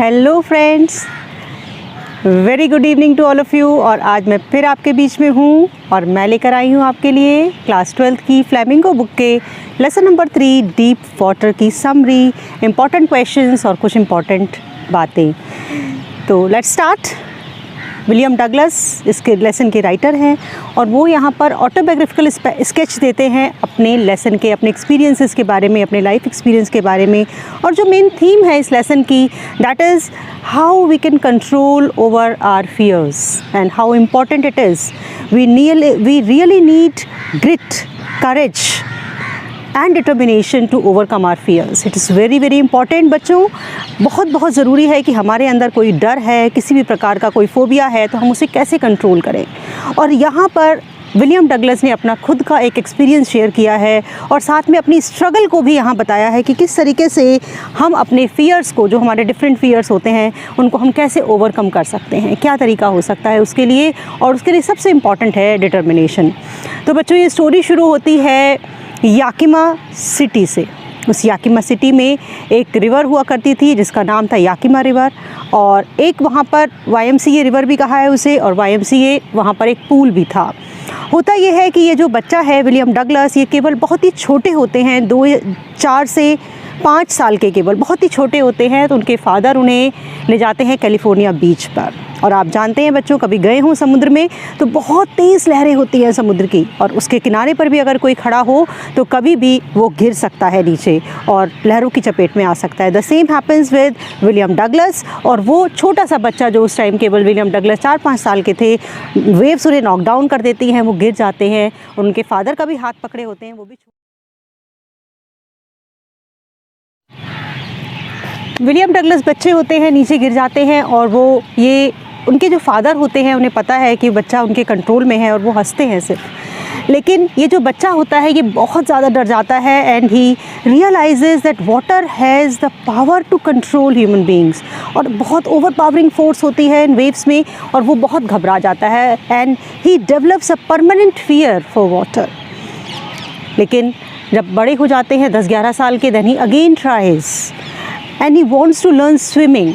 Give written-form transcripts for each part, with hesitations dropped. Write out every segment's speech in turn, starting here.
Hello friends, very good evening to all of you. और आज मैं फिर आपके बीच में हूँ और मैं लेकर आई हूँ आपके लिए क्लास 12th की फ्लेमिंगो बुक के लेसन नंबर 3 डीप वाटर की समरी, इम्पॉर्टेंट क्वेश्चंस और कुछ इम्पॉर्टेंट बातें। तो लेट्स स्टार्ट। विलियम डगलस इसके लेसन के राइटर हैं और वो यहाँ पर ऑटोबायोग्राफिकल स्केच देते हैं अपने लेसन के, अपने एक्सपीरियंसेस के बारे में, अपने लाइफ एक्सपीरियंस के बारे में। और जो मेन थीम है इस लेसन की, that is how we can control over our fears and how important it is. We really need grit, courage and determination to overcome our fears. It is very very important बच्चों। बहुत ज़रूरी है कि हमारे अंदर कोई डर है, किसी भी प्रकार का कोई फोबिया है, तो हम उसे कैसे कंट्रोल करें। और यहाँ पर विलियम डगलस ने अपना खुद का एक एक्सपीरियंस शेयर किया है और साथ में अपनी स्ट्रगल को भी यहाँ बताया है कि किस तरीके से हम अपने फ़ियर्स को, जो हमारे डिफरेंट फ़ियर्स होते हैं, उनको हम कैसे ओवरकम कर सकते हैं, क्या तरीका हो सकता है उसके लिए। और उसके लिए सबसे इम्पॉर्टेंट है डिटर्मिनेशन। तो बच्चों, ये स्टोरी शुरू होती है याकिमा सिटी से। उस याकिमा सिटी में एक रिवर हुआ करती थी जिसका नाम था याकिमा रिवर, और एक वहाँ पर YMCA रिवर भी कहा है उसे, और YMCA वहाँ पर एक पूल भी था। होता ये है कि ये जो बच्चा है विलियम डगलस, ये केवल बहुत ही छोटे होते हैं, 4 से 5 साल के, केवल बहुत ही छोटे होते हैं। तो उनके फादर उन्हें ले जाते हैं कैलिफोर्निया बीच पर। और आप जानते हैं बच्चों, कभी गए हों समुद्र में तो बहुत तेज़ लहरें होती हैं समुद्र की, और उसके किनारे पर भी अगर कोई खड़ा हो तो कभी भी वो गिर सकता है नीचे और लहरों की चपेट में आ सकता है। The same happens with William Douglas. और वो छोटा सा बच्चा जो उस टाइम केवल विलियम डगलस 4-5 साल के थे, वेव्स उन्हें नॉक डाउन कर देती हैं, वो गिर जाते हैं और उनके फादर का भी हाथ पकड़े होते हैं, वो भी। विलियम डगलस बच्चे होते हैं, नीचे गिर जाते हैं, और वो ये उनके जो फादर होते हैं उन्हें पता है कि बच्चा उनके कंट्रोल में है और वो हंसते हैं सिर्फ। लेकिन ये जो बच्चा होता है ये बहुत ज़्यादा डर जाता है and he realises that water has the power to control human beings. और बहुत ओवर पावरिंग फोर्स होती है इन वेव्स में, और वो बहुत घबरा जाता है and he develops a permanent fear for water. लेकिन जब बड़े हो जाते हैं 10-11 साल के, then he again tries and he wants to learn swimming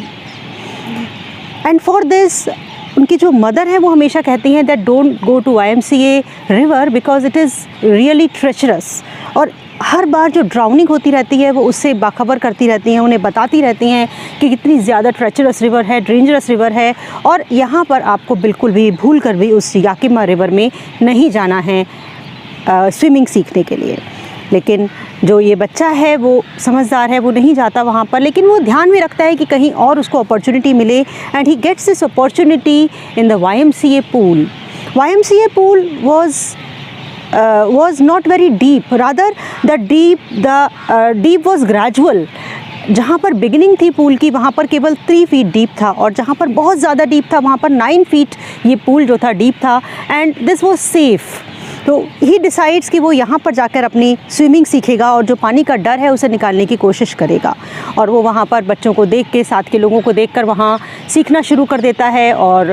and for this उनकी जो मदर है वो हमेशा कहती हैं that don't go to YMCA river because it is really treacherous। और हर बार जो ड्राउनिंग होती रहती है वो उससे बाखबर करती रहती हैं, उन्हें बताती रहती हैं कि कितनी ज़्यादा ट्रेचरस रिवर है, डेंजरस रिवर है, और यहाँ पर आपको बिल्कुल भी भूल कर भी उस याकिमा रिवर में नहीं जाना है स्विमिंग सीखने के लिए। लेकिन जो ये बच्चा है वो समझदार है, वो नहीं जाता वहाँ पर, लेकिन वो ध्यान में रखता है कि कहीं और उसको अपॉर्चुनिटी मिले and he gets this opportunity in the YMCA pool। YMCA pool was not very deep, rather the deep was gradual। जहाँ पर बिगिनिंग थी पूल की वहाँ पर केवल 3 फीट डीप था, और जहाँ पर बहुत ज़्यादा डीप था वहाँ पर 9 फीट ये पूल जो था डीप था, एंड दिस वाज सेफ़। तो ही डिसाइड्स कि वो यहाँ पर जाकर अपनी स्विमिंग सीखेगा और जो पानी का डर है उसे निकालने की कोशिश करेगा। और वो वहाँ पर बच्चों को देख के, साथ के लोगों को देखकर वहाँ सीखना शुरू कर देता है और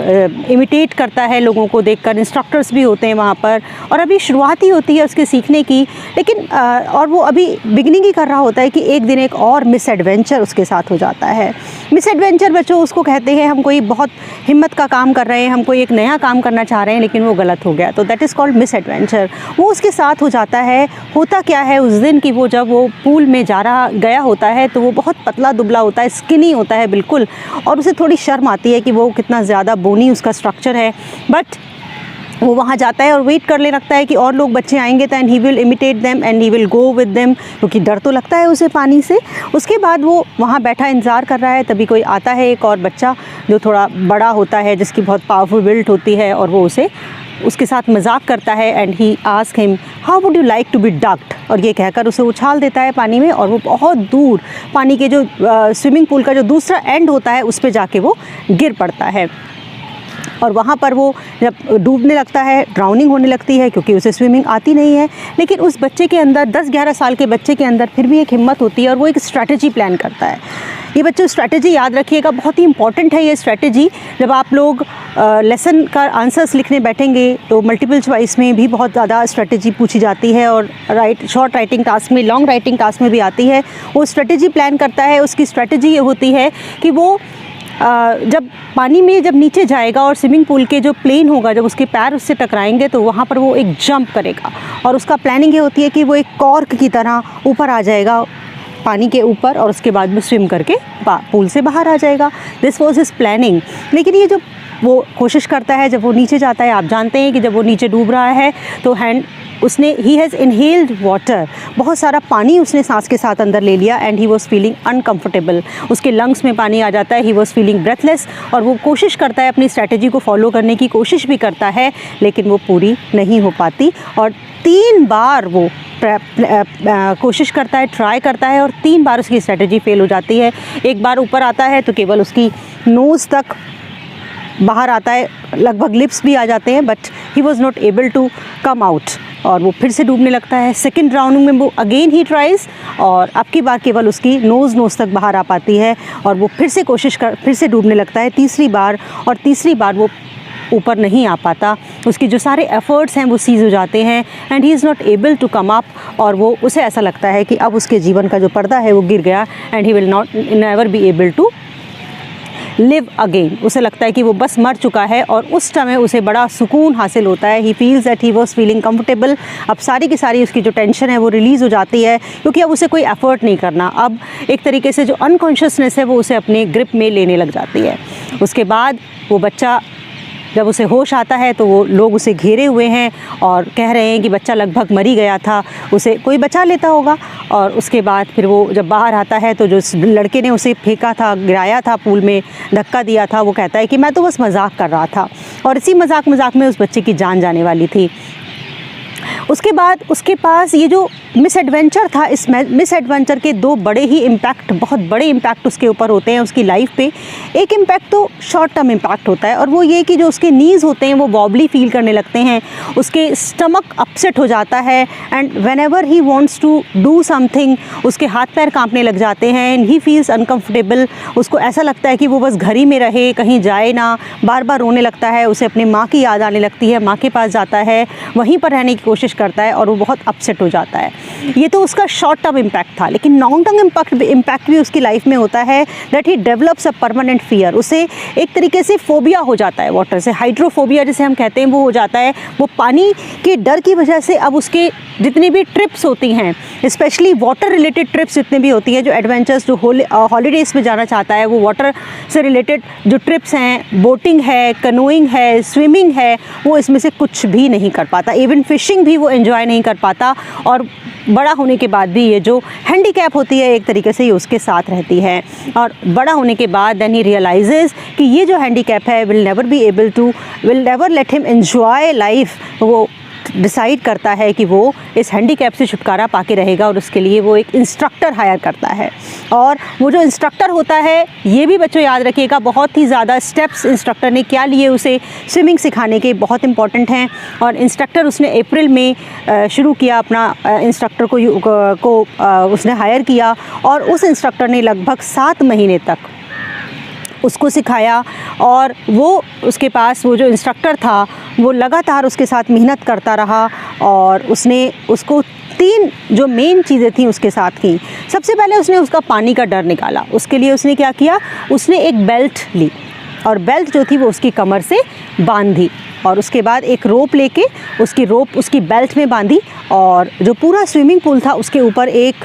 इमिटेट करता है लोगों को देखकर। इंस्ट्रक्टर्स भी होते हैं वहाँ पर, और अभी शुरुआत ही होती है उसके सीखने की। लेकिन और वो अभी बिगिनिंग ही कर रहा होता है कि एक दिन एक और मिस एडवेंचर उसके साथ हो जाता है। मिस एडवेंचर बच्चों उसको कहते हैं, हम कोई बहुत हिम्मत का काम कर रहे हैं, हम कोई एक नया काम करना चाह रहे हैं लेकिन वो गलत हो गया, तो that is called miss adventure. वो उसके साथ हो जाता है। होता क्या है उस दिन कि वो जब वो पूल में गया होता है तो वो बहुत पतला दुबला होता है, स्किनी होता है बिल्कुल, और उसे थोड़ी शर्म आती है कि वो कितना ज़्यादा बोनी उसका स्ट्रक्चर है। बट वो वहाँ जाता है और वेट करने लगता है कि और लोग बच्चे आएंगे, तो and he will imitate them and he will go with them, क्योंकि डर तो लगता है उसे पानी से। उसके बाद वो वहाँ बैठा इंतज़ार कर रहा है, तभी कोई आता है एक और बच्चा जो थोड़ा बड़ा होता है, जिसकी बहुत पावरफुल बिल्ड होती है, और वो उसके साथ मजाक करता है and he asks him how would you like to be ducked, और ये कहकर उसे उछाल देता है पानी में, और वो बहुत दूर पानी के जो स्विमिंग पूल का जो दूसरा एंड होता है उस पर जाके वो गिर पड़ता है। और वहाँ पर वो जब डूबने लगता है, ड्राउनिंग होने लगती है क्योंकि उसे स्विमिंग आती नहीं है। लेकिन उस बच्चे के अंदर, 10-11 साल के बच्चे के अंदर फिर भी एक हिम्मत होती है और वो एक स्ट्रैटेजी प्लान करता है। ये बच्चों स्ट्रैटेजी याद रखिएगा, बहुत ही इंपॉर्टेंट है ये स्ट्रैटेजी। जब आप लोग लेसन का आंसर्स लिखने बैठेंगे तो मल्टीपल चॉइस में भी बहुत ज़्यादा स्ट्रेटजी पूछी जाती है, और शॉर्ट राइटिंग टास्क में, लॉन्ग राइटिंग टास्क में भी आती है। वो स्ट्रेटजी प्लान करता है। उसकी स्ट्रेटजी ये होती है कि वो जब पानी में जब नीचे जाएगा और स्विमिंग पूल के जो प्लेन होगा, जब उसके पैर उससे टकराएंगे तो वहाँ पर वो एक जंप करेगा, और उसका प्लानिंग ये होती है कि वो एक कॉर्क की तरह ऊपर आ जाएगा पानी के ऊपर, और उसके बाद में स्विम करके पूल से बाहर आ जाएगा। This was his planning. लेकिन ये जो वो कोशिश करता है, जब वो नीचे जाता है, आप जानते हैं कि जब वो नीचे डूब रहा है तो ही हैज़ इनहेल्ड वाटर, बहुत सारा पानी उसने सांस के साथ अंदर ले लिया, and he was feeling uncomfortable. उसके लंग्स में पानी आ जाता है, ही वॉज फीलिंग ब्रेथलेस, और वो कोशिश करता है, अपनी स्ट्रैटेजी को फॉलो करने की कोशिश भी करता है, लेकिन वो पूरी नहीं हो पाती। और 3 बार वो कोशिश करता है, ट्राई करता है, और 3 बार उसकी स्ट्रैटेजी फेल हो जाती है। एक बार ऊपर आता है तो केवल उसकी नोज़ तक बाहर आता है, लगभग लिप्स भी आ जाते हैं, but he was not able to come out, और वो फिर से डूबने लगता है। सेकेंड राउंड में वो अगेन ही ट्राइज, और अब की बार केवल उसकी नोज़ तक बाहर आ पाती है, और वो फिर से डूबने लगता है तीसरी बार, और तीसरी बार वो ऊपर नहीं आ पाता। उसकी जो सारे एफ़र्ट्स हैं वो सीज़ हो जाते हैं, and he is not able to come up, और वो उसे ऐसा लगता है कि अब उसके जीवन का जो पर्दा है वो गिर गया, and he will never be able to live again. उसे लगता है कि वो बस मर चुका है, और उस समय उसे बड़ा सुकून हासिल होता है। He feels that he was feeling comfortable. अब सारी की सारी उसकी जो टेंशन है वो रिलीज़ हो जाती है, क्योंकि अब उसे कोई एफर्ट नहीं करना। अब एक तरीके से जो अनकॉन्शियसनेस है वो उसे अपने ग्रिप में लेने लग जाती है। उसके बाद वो बच्चा, जब उसे होश आता है तो वो लोग उसे घेरे हुए हैं और कह रहे हैं कि बच्चा लगभग मर ही गया था, उसे कोई बचा लेता होगा। और उसके बाद फिर वो जब बाहर आता है तो जो लड़के ने उसे फेंका था, गिराया था, पूल में धक्का दिया था, वो कहता है कि मैं तो बस मजाक कर रहा था, और इसी मजाक में उस बच्चे की जान जाने वाली थी। उसके बाद उसके पास ये जो मिस एडवेंचर था, इस मिस एडवेंचर के 2 बड़े ही इम्पैक्ट, बहुत बड़े इम्पैक्ट उसके ऊपर होते हैं, उसकी लाइफ पे। एक इम्पैक्ट तो शॉर्ट टर्म इम्पैक्ट होता है, और वो ये कि जो उसके नीज़ होते हैं वो वॉबली फील करने लगते हैं, उसके स्टमक अपसेट हो जाता है, and whenever he wants to do something उसके हाथ पैर कांपने लग जाते हैं, एंड ही फील्स अनकम्फर्टेबल। उसको ऐसा लगता है कि वो बस घर ही में रहे, कहीं जाए ना, बार बार रोने लगता है, उसे अपनी माँ की याद आने लगती है, माँ के पास जाता है, वहीं पर रहने की कोशिश करता है, और वो बहुत अपसेट हो जाता है। ये तो उसका शॉर्ट टर्म इम्पैक्ट था, लेकिन लॉन्ग टर्म इम्पैक्ट भी उसकी लाइफ में होता है, that he develops a permanent fear. उसे एक तरीके से फोबिया हो जाता है वाटर से, हाइड्रोफोबिया जिसे हम कहते हैं वो हो जाता है। वो पानी के डर की वजह से अब उसके जितनी भी ट्रिप्स होती हैं, स्पेशली वाटर रिलेटेड ट्रिप्स जितने भी होती हैं, जो एडवेंचर्स, जो हॉलीडेज़ में जाना चाहता है, वो वाटर से रिलेटेड जो ट्रिप्स हैं, बोटिंग है, कनोइंग है, स्विमिंग है, वो इसमें से कुछ भी नहीं कर पाता। इवन फिशिंग भी वो एंजॉय नहीं कर पाता, और बड़ा होने के बाद भी ये जो हैंडीकैप होती है एक तरीके से ये उसके साथ रहती है। और बड़ा होने के बाद देन ही रियलाइजेज़ कि ये जो हैंडीकैप है will never let him enjoy life. वो डिसाइड करता है कि वो इस हैंडीकैप से छुटकारा पाके रहेगा, और उसके लिए वो एक इंस्ट्रक्टर हायर करता है। और वो जो इंस्ट्रक्टर होता है, ये भी बच्चों याद रखिएगा, बहुत ही ज़्यादा स्टेप्स इंस्ट्रक्टर ने क्या लिए उसे स्विमिंग सिखाने के, बहुत इंपॉर्टेंट हैं। और इंस्ट्रक्टर उसने अप्रैल में शुरू किया, अपना इंस्ट्रक्टर को उसने हायर किया, और उस इंस्ट्रक्टर ने लगभग 7 महीने तक उसको सिखाया। और वो उसके पास वो जो इंस्ट्रक्टर था वो लगातार उसके साथ मेहनत करता रहा, और उसने उसको 3 जो मेन चीज़ें थी उसके साथ की। सबसे पहले उसने उसका पानी का डर निकाला। उसके लिए उसने क्या किया, उसने एक बेल्ट ली, और बेल्ट जो थी वो उसकी कमर से बांधी, और उसके बाद एक रोप लेके उसकी बेल्ट में बांधी, और जो पूरा स्विमिंग पूल था उसके ऊपर एक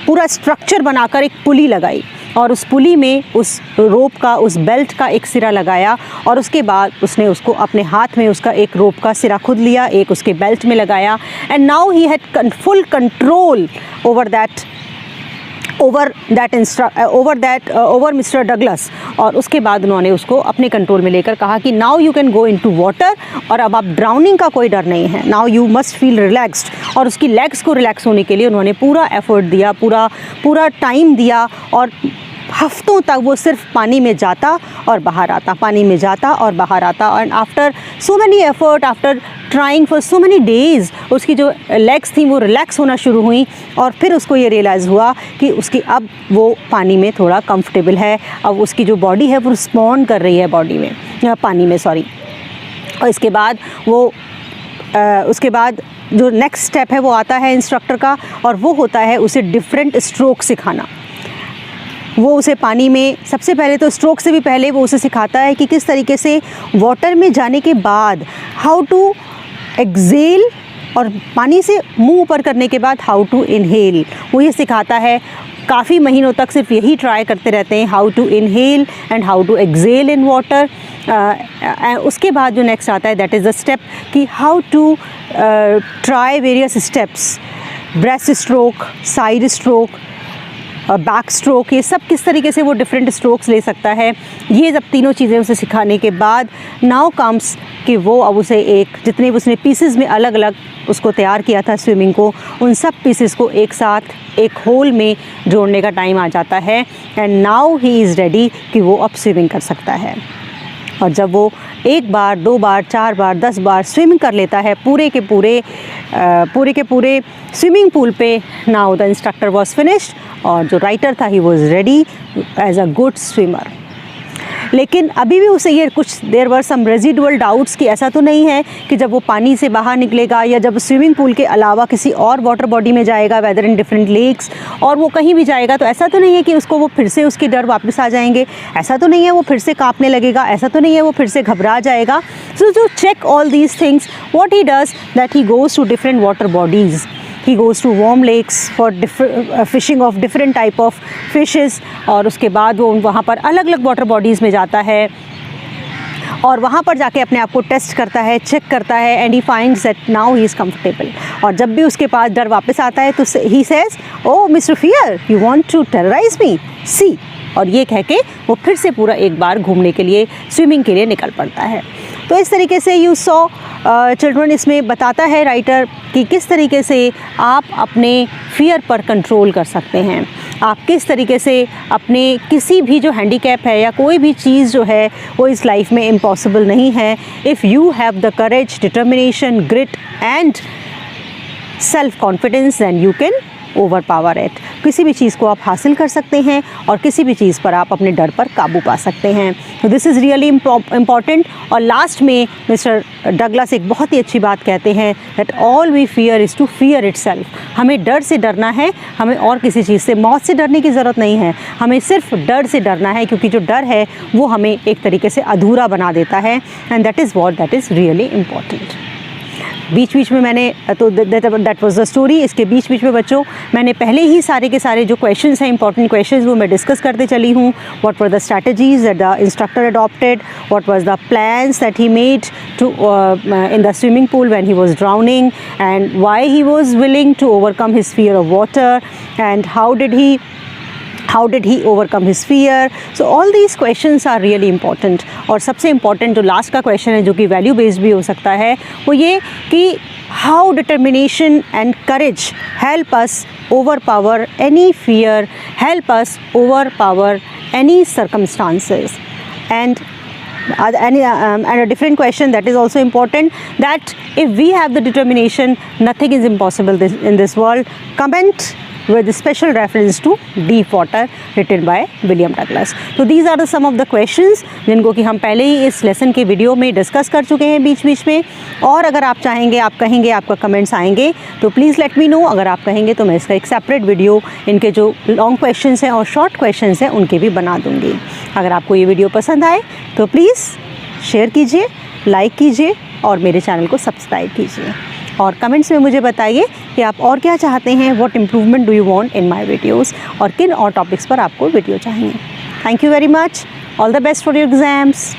पूरा स्ट्रक्चर बनाकर एक पुली लगाई, और उस पुली में उस रोप का, उस बेल्ट का एक सिरा लगाया, और उसके बाद उसने उसको अपने हाथ में उसका एक रोप का सिरा खुद लिया, एक उसके बेल्ट में लगाया, and now he had full control over mister Douglas. और उसके बाद उन्होंने उसको अपने कंट्रोल में लेकर कहा कि now you can go into water, और अब आप ड्राउनिंग का कोई डर नहीं है, now you must feel relaxed. और उसकी लेग्स को रिलैक्स होने के लिए उन्होंने पूरा एफर्ट दिया, पूरा टाइम दिया, और हफ्तों तक वो सिर्फ पानी में जाता और बाहर आता, पानी में जाता और बाहर आता। And after so many effort, after trying for so many days, उसकी जो लेग्स थी वो रिलैक्स होना शुरू हुई, और फिर उसको ये रियलाइज़ हुआ कि उसकी अब वो पानी में थोड़ा कंफर्टेबल है, अब उसकी जो बॉडी है वो रिस्पॉन्ड कर रही है बॉडी में। पानी में, सॉरी। और इसके बाद उसके बाद जो नेक्स्ट स्टेप है वो आता है इंस्ट्रक्टर का, और वो होता है उसे डिफरेंट स्ट्रोक सिखाना। वो उसे पानी में सबसे पहले तो स्ट्रोक से भी पहले वो उसे सिखाता है कि किस तरीके से वाटर में जाने के बाद हाउ टू एक्सेल, और पानी से मुंह ऊपर करने के बाद हाउ टू इनहेल। वो ये सिखाता है। काफ़ी महीनों तक सिर्फ यही ट्राई करते रहते हैं, how to inhale and how to exhale in water. उसके बाद जो नेक्स्ट आता है दैट इज़ द स्टेप कि how to try various steps, breast stroke, side stroke, back stroke, ये सब किस तरीके से वो डिफरेंट स्ट्रोक्स ले सकता है। ये जब तीनों चीज़ें उसे सिखाने के बाद नाउ कम्स कि वो अब उसे जितने उसने पीसेस में अलग अलग उसको तैयार किया था स्विमिंग को, उन सब पीसेस को एक साथ एक होल में जोड़ने का टाइम आ जाता है। And now he is ready कि वो अब स्विमिंग कर सकता है। और जब वो 1 बार, 2 बार, 4 बार, 10 बार स्विमिंग कर लेता है पूरे के पूरे स्विमिंग पूल पे, now the instructor was finished, और जो राइटर था he was ready as a good swimmer. लेकिन अभी भी उसे ये कुछ there were some residual doubts कि ऐसा तो नहीं है कि जब वो पानी से बाहर निकलेगा या जब स्विमिंग पूल के अलावा किसी और वाटर बॉडी में जाएगा, वेदर इन डिफरेंट लेक्स, और वो कहीं भी जाएगा तो ऐसा तो नहीं है कि उसको वो फिर से उसके डर वापस आ जाएंगे, ऐसा तो नहीं है वो फिर से कांपने लगेगा, ऐसा तो नहीं है वो फिर से घबरा जाएगा। So to check all these things what he does that he goes to different water bodies. He goes to warm lakes for fishing of different type of fishes, और उसके बाद वो वहाँ पर अलग अलग वाटर बॉडीज़ में जाता है और वहाँ पर जाके अपने आप को टेस्ट करता है, चेक करता है, and he finds that now he is comfortable. और जब भी उसके पास डर वापस आता है तो he says, oh mister fear, you want to terrorise me, see, और ये कह के वो फिर से पूरा एक बार घूमने के लिए, स्विमिंग के लिए निकल पड़ता है। तो इस तरीके से यू सॉ चिल्ड्रन, इसमें बताता है राइटर कि किस तरीके से आप अपने फियर पर कंट्रोल कर सकते हैं, आप किस तरीके से अपने किसी भी जो हैंडीकैप है या कोई भी चीज़ जो है वो इस लाइफ में इम्पॉसिबल नहीं है। If you have the courage, determination, grit and self confidence, than you can overpower it. किसी भी चीज़ को आप हासिल कर सकते हैं और किसी भी चीज़ पर आप अपने डर पर काबू पा सकते हैं। तो दिस इज़ रियली इम्पॉर्टेंट। और लास्ट में मिस्टर डगलस एक बहुत ही अच्छी बात कहते हैं that all we fear is to fear itself. हमें डर से डरना है, हमें और किसी चीज़ से, मौत से डरने की ज़रूरत नहीं है, हमें सिर्फ डर से डरना है, क्योंकि जो डर है वो हमें एक तरीके से अधूरा बना देता है। And that is really important. बीच बीच में मैंने तो दैट वाज द स्टोरी। इसके बीच बीच में बच्चों मैंने पहले ही सारे के सारे जो क्वेश्चंस हैं, इंपॉर्टेंट क्वेश्चंस, वो मैं डिस्कस करते चली हूँ। What were the strategies that the instructor adopted, what was the plans that he made to in the swimming pool when he was drowning, and why he was willing to overcome his fear of water, and how did he overcome his fear. So all these questions are really important. और सबसे important जो last का question है, जो कि value based भी हो सकता है, वो ये कि how determination and courage help us overpower any fear, help us overpower any circumstances. And a different question that is also important, that if we have the determination, nothing is impossible in this world. Comment with special reference to Deep Water written by William Douglas. So these are some of the questions जिनको कि हम पहले ही इस lesson के video में discuss कर चुके हैं बीच बीच में। और अगर आप चाहेंगे, आप कहेंगे, आपका कमेंट्स आएंगे तो प्लीज़ लेट मी नो। अगर आप कहेंगे तो मैं इसका एक सेपरेट वीडियो, इनके जो लॉन्ग क्वेश्चंस हैं और शॉर्ट क्वेश्चंस हैं उनके भी बना दूँगी। अगर आपको ये वीडियो पसंद आए तो प्लीज़ शेयर कीजिए, लाइक कीजिए और मेरे चैनल को सब्सक्राइब कीजिए। और कमेंट्स में मुझे बताइए कि आप और क्या चाहते हैं, what improvement do you want in my videos, और किन और टॉपिक्स पर आपको वीडियो चाहिए। Thank you very much. All the best for your exams.